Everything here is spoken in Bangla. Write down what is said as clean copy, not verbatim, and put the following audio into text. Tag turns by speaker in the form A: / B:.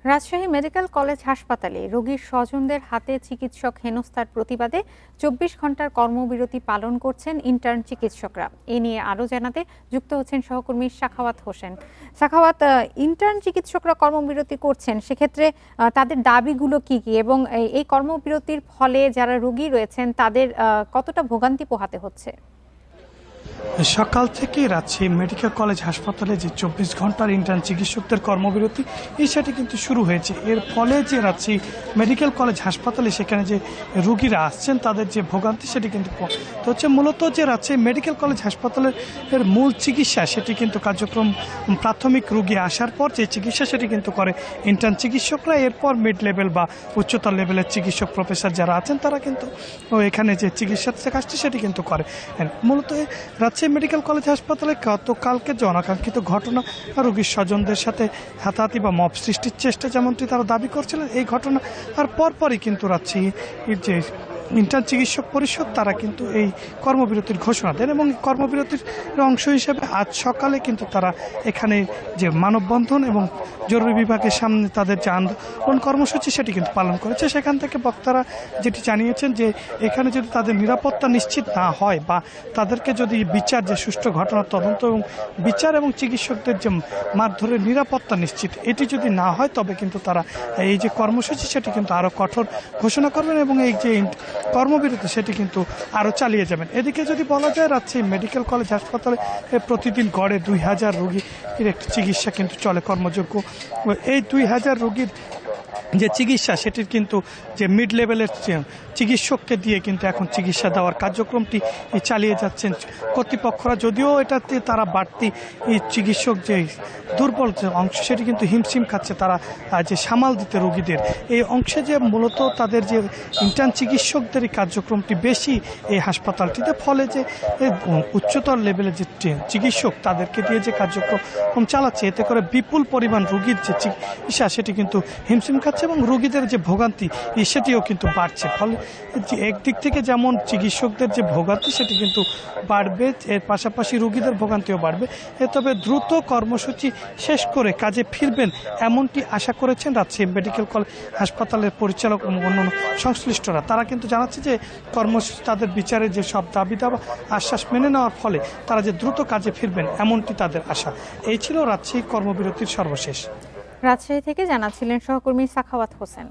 A: রাজশাহী মেডিকেল কলেজ হাসপাতালে রোগীর স্বজনদের হাতে চিকিৎসক হেনস্থার প্রতিবাদে ২৪ ঘন্টার কর্মবিরতি পালন করছেন ইন্টার্ন চিকিৎসকরা। এ নিয়ে আরও জানাতে যুক্ত হচ্ছেন সহকর্মী সাখাওয়াত হোসেন। সাখাওয়াত, ইন্টার্ন চিকিৎসকরা কর্মবিরতি করছেন, সেক্ষেত্রে তাদের দাবিগুলো কি কি এবং এই কর্মবিরতির ফলে যারা রোগী রয়েছেন তাদের কতটা ভোগান্তি পোহাতে হচ্ছে?
B: সকাল থেকে রাজশাহী মেডিকেল কলেজ হাসপাতালে যে ২৪ ঘন্টার ইন্টার্ন চিকিৎসকদের কর্মবিরতি সেটি কিন্তু শুরু হয়েছে। এর ফলে যে রাজশাহী মেডিকেল কলেজ হাসপাতালে সেখানে যে রোগীরা আসছেন তাদের যে ভোগান্তি সেটি কিন্তু তো হচ্ছে মূলত যে রাজশাহী মেডিকেল কলেজ হাসপাতালের মূল চিকিৎসা সেটি কিন্তু কার্যক্রম প্রাথমিক রোগী আসার পর যে চিকিৎসা সেটি কিন্তু করে ইন্টার্ন চিকিৎসকরা। এরপর মিড লেভেল বা উচ্চতর লেভেলের চিকিৎসক প্রফেসর যারা আছেন তারা কিন্তু এখানে যে চিকিৎসার কাজটি সেটি কিন্তু করে। মূলত রাজশাহী মেডিকেল কলেজ হাসপাতালে গতকালকে যে অনাকাঙ্ক্ষিত ঘটনা, রোগীর স্বজনদের সাথে হাতাহাতি বা মব সৃষ্টির চেষ্টা যেমনটি তারা দাবি করছিলেন, এই ঘটনা আর পরপরই কিন্তু রাজশাহীর যে ইন্টার্ন চিকিৎসক পরিষদ তারা কিন্তু এই কর্মবিরতির ঘোষণা দেন এবং কর্মবিরতির অংশ হিসেবে আজ সকালে কিন্তু তারা এখানে যে মানববন্ধন এবং জরুরি বিভাগের সামনে তাদের যে আন্দোলন কর্মসূচি সেটি কিন্তু পালন করেছে। সেখান থেকে বক্তারা যেটি জানিয়েছেন যে এখানে যদি তাদের নিরাপত্তা নিশ্চিত না হয় বা তাদেরকে যদি বিচার যে সুষ্ঠু ঘটনার তদন্ত এবং বিচার এবং চিকিৎসকদের যে মারধরের নিরাপত্তা নিশ্চিত এটি যদি না হয় তবে কিন্তু তারা এই যে কর্মসূচি সেটি কিন্তু আরও কঠোর ঘোষণা করবেন এবং এই যে কর্মবিরতি সেটি কিন্তু আরও চালিয়ে যাবেন। এদিকে যদি বলা যায় রাজশাহী মেডিকেল কলেজ হাসপাতালে প্রতিদিন গড়ে ২,০০০ রোগীর একটি চিকিৎসা কিন্তু চলে কর্মযোগ্য। এই ২,০০০ রোগীর যে চিকিৎসা সেটির কিন্তু যে মিড লেভেলের চিকিৎসককে দিয়ে কিন্তু এখন চিকিৎসা দেওয়ার কার্যক্রমটি চালিয়ে যাচ্ছেন কর্তৃপক্ষরা। যদিও এটাতে তারা বাড়তি চিকিৎসক যে দুর্বল যে অংশ সেটি কিন্তু হিমশিম খাচ্ছে তারা যে সামাল দিতে রোগীদের এই অংশে যে মূলত তাদের যে ইন্টার্ন চিকিৎসকদের এই কার্যক্রমটি বেশি এই হাসপাতালটিতে, ফলে যে উচ্চতর লেভেলের যে চিকিৎসক তাদেরকে দিয়ে যে কার্যক্রম চালাচ্ছে এতে করে বিপুল পরিমাণ রোগীর যে চিকিৎসা সেটি কিন্তু হিমশিম খাচ্ছে এবং রোগীদের যে ভোগান্তি সেটিও কিন্তু বাড়ছে। ফলে একদিক থেকে যেমন চিকিৎসকদের যে ভোগান্তি সেটি কিন্তু বাড়বে, এর পাশাপাশি রোগীদের ভোগান্তিও বাড়বে। তবে দ্রুত কর্মসূচি শেষ করে কাজে ফিরবেন এমনটি আশা করেছেন রাজশাহী মেডিকেল কলেজ হাসপাতালের পরিচালক এবং অন্যান্য সংশ্লিষ্টরা। তারা কিন্তু জানাচ্ছে যে কর্মসূচি তাদের বিচারের যে সব দাবি দাবা আশ্বাস মেনে নেওয়ার ফলে তারা যে দ্রুত কাজে ফিরবেন এমনটি তাদের আশা। এই ছিল রাজশাহী কর্মবিরতির সর্বশেষ।
A: রাজশাহী থেকে জানাচ্ছিলেন সহকর্মী সাখাওয়াত হোসেন।